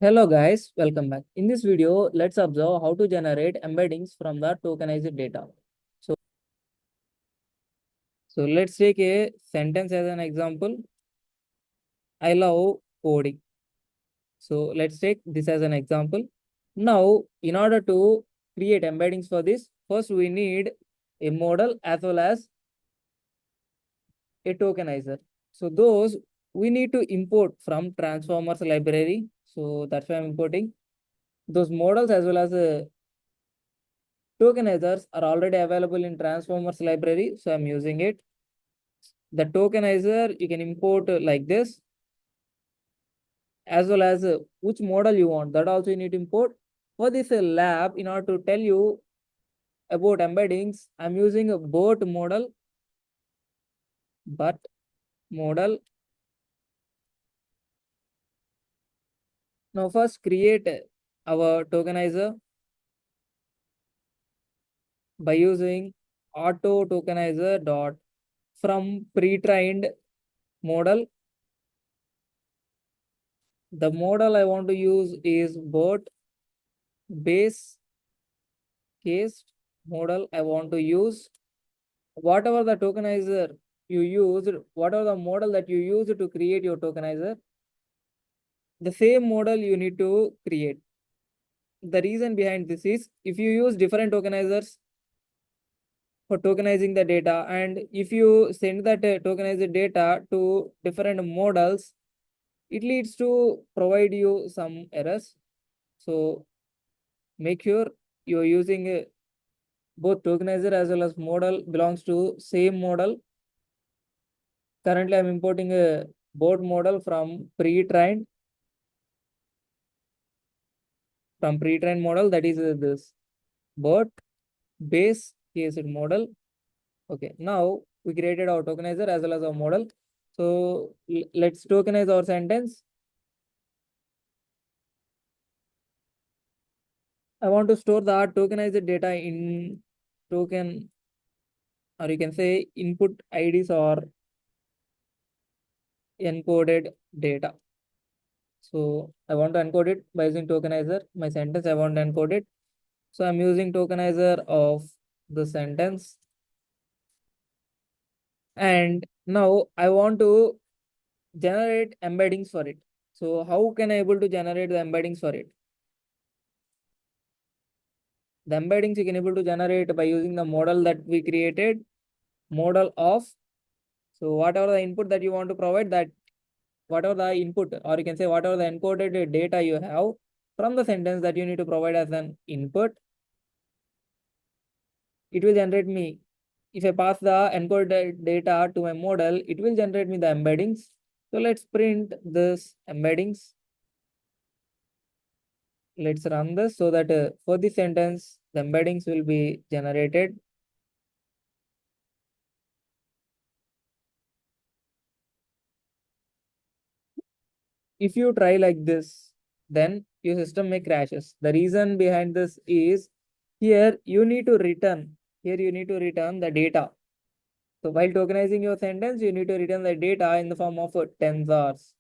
Hello guys, welcome back. In this video, let's observe how to generate embeddings from the tokenized data. So let's take a sentence as an example. I love coding. So let's take this as an example. Now, in order to create embeddings for this, first we need a model as well as a tokenizer. So those we need to import from transformers library. So that's why I'm importing those models as well as tokenizers are already available in transformers library, so I'm using it. The tokenizer you can import like this, as well as which model you want, that also you need to import. For this lab, in order to tell you about embeddings, I'm using a BERT model. But model. Now first create our tokenizer by using auto tokenizer dot from pre-trained model. The model I want to use is BERT base case model I want to use. Whatever the tokenizer you used, whatever the model that you used to create your tokenizer, the same model you need to create. The reason behind this is if you use different tokenizers for tokenizing the data, and if you send that tokenized data to different models, it leads to provide you some errors. So make sure you're using both tokenizer as well as model belongs to same model. Currently, I'm importing a BERT model from pre-trained model, that is this BERT base case model. Okay, now we created our tokenizer as well as our model. So let's tokenize our sentence. I want to store the tokenized data in token, or you can say input IDs or encoded data. So I want to encode it by using tokenizer. My sentence I want to encode it. So I'm using tokenizer of the sentence. And now I want to generate embeddings for it. So how can I able to generate the embeddings for it? The embeddings you can able to generate by using the model that we created, model of. So whatever the input that you want to provide, that whatever the input, or you can say whatever the encoded data you have from the sentence that you need to provide as an input, it will generate me. If I pass the encoded data to my model, it will generate me the embeddings. So let's print this embeddings. Let's run this so that for this sentence, the embeddings will be generated. If you try like this, then your system may crashes. The reason behind this is here you need to return. Here you need to return the data. So while tokenizing your sentence, you need to return the data in the form of tensors.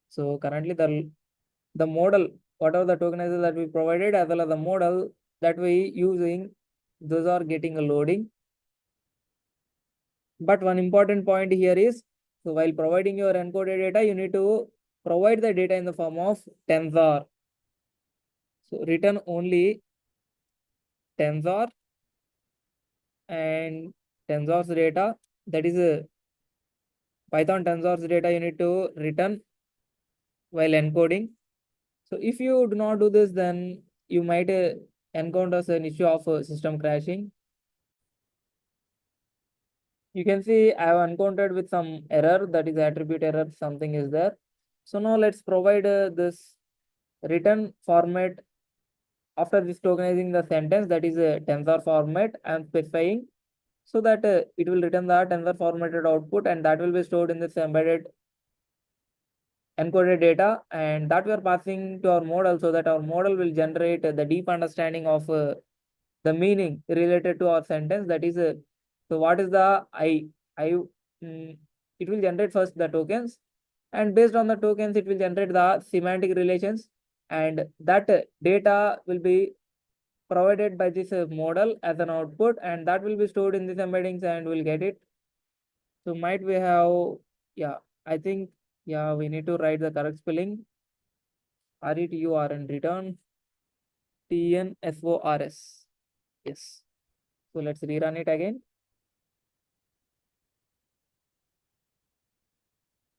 So currently the model, whatever the tokenizer that we provided, as well as the model that we using, those are getting a loading. But one important point here is, so while providing your encoded data, you need to provide the data in the form of tensor. So return only tensor, and tensor's data, that is a Python tensor's data you need to return while encoding. So if you do not do this, then you might encounter an issue of system crashing. You can see I have encountered with some error, that is attribute error, something is there. So now let's provide this return format after this tokenizing the sentence, that is a tensor format I am specifying, so that it will return the tensor formatted output, and that will be stored in this embedded encoded data, and that we are passing to our model so that our model will generate the deep understanding of the meaning related to our sentence, that is so what is the I mm, it will generate first the tokens, And based on the tokens, it will generate the semantic relations, and that data will be provided by this model as an output, and that will be stored in these embeddings and we'll get it. So might we have, yeah, I think, yeah, we need to write the correct spelling. RETUR and return TNSORS. Yes. So let's rerun it again.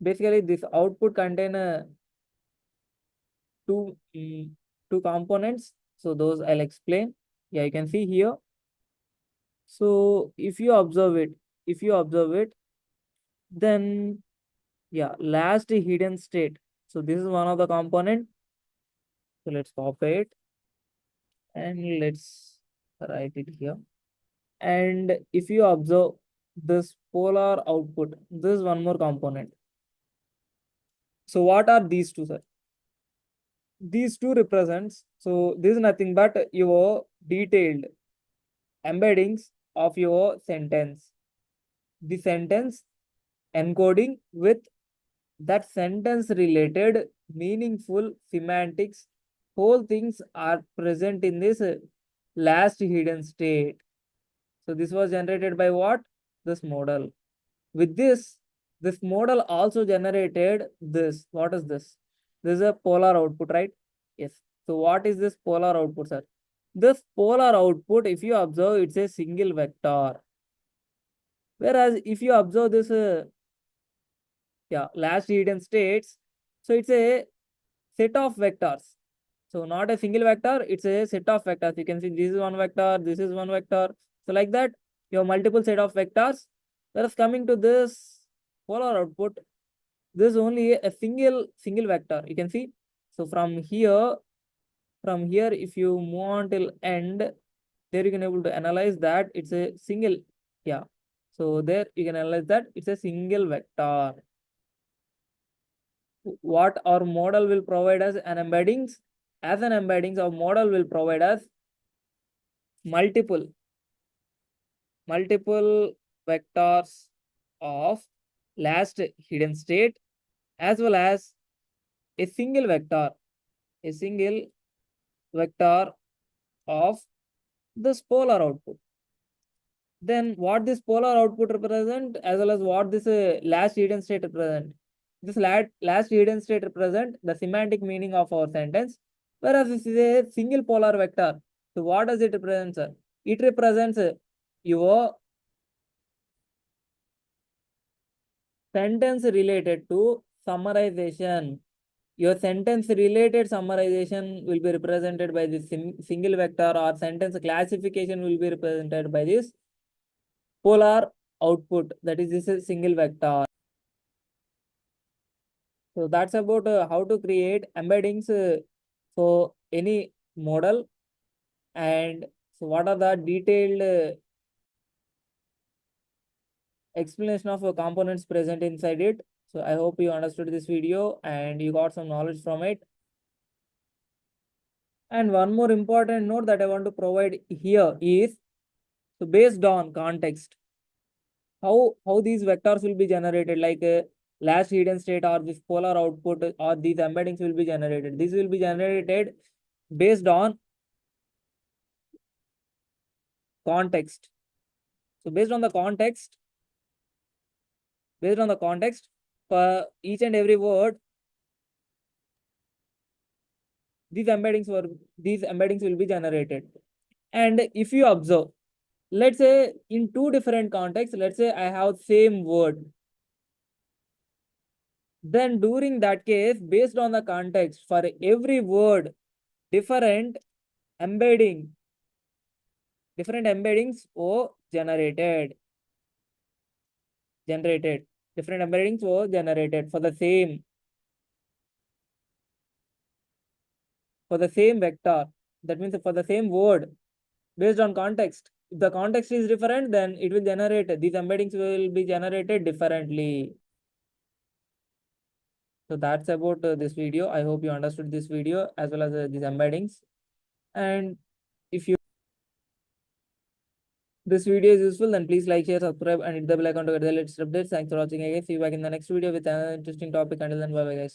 Basically, this output contain two two components. So those I'll explain. Yeah, you can see here. So if you observe it, then yeah, last hidden state. So this is one of the component. So let's copy it and let's write it here. And if you observe this polar output, this is one more component. So what are these two, sir? These two represents, so this is nothing but your detailed embeddings of your sentence. The sentence encoding with that sentence related meaningful semantics, whole things are present in this last hidden state. So this was generated by what? This model. With this model also generated this. What is this? This is a polar output, right? Yes. So what is this polar output, sir? This polar output, if you observe, it's a single vector. Whereas if you observe this, last hidden states, so it's a set of vectors. So not a single vector, it's a set of vectors. You can see this is one vector, this is one vector. So like that, you have multiple set of vectors. Whereas coming to this polar output, this is only a single vector. You can see. So from here, if you move on till end, there you can able to analyze that it's a single. Yeah. So there you can analyze that it's a single vector. What our model will provide us an embeddings. As an embeddings, our model will provide us multiple vectors of last hidden state, as well as a a single vector of this polar output. Then what this polar output represent, as well as what this last hidden state represent. This last hidden state represent the semantic meaning of our sentence, whereas this is a single polar vector. So what does it represent, sir? It represents your sentence related to summarization. Your sentence related summarization will be represented by this single vector, or sentence classification will be represented by this polar output, that is this is single vector. So that's about how to create embeddings for any model, and so what are the detailed explanation of components present inside it. So I hope you understood this video and you got some knowledge from it. And one more important note that I want to provide here is, so based on context, how these vectors will be generated, like last hidden state or this polar output or these embeddings will be generated. This will be generated based on context. So based on the context, for each and every word, these embeddings will be generated. And if you observe, let's say in two different contexts, let's say I have same word, then during that case, based on the context, for every word, different embedding different embeddings were generated different embeddings were generated for the same vector. That means for the same word, based on context. If the context is different, then it will generate, these embeddings will be generated differently. So that's about this video. I hope you understood this video as well as these embeddings. And if you this video is useful, then please like, share, subscribe, and hit the bell icon to get the latest updates. Thanks for watching again. See you back in the next video with another interesting topic. Until then, bye bye, guys.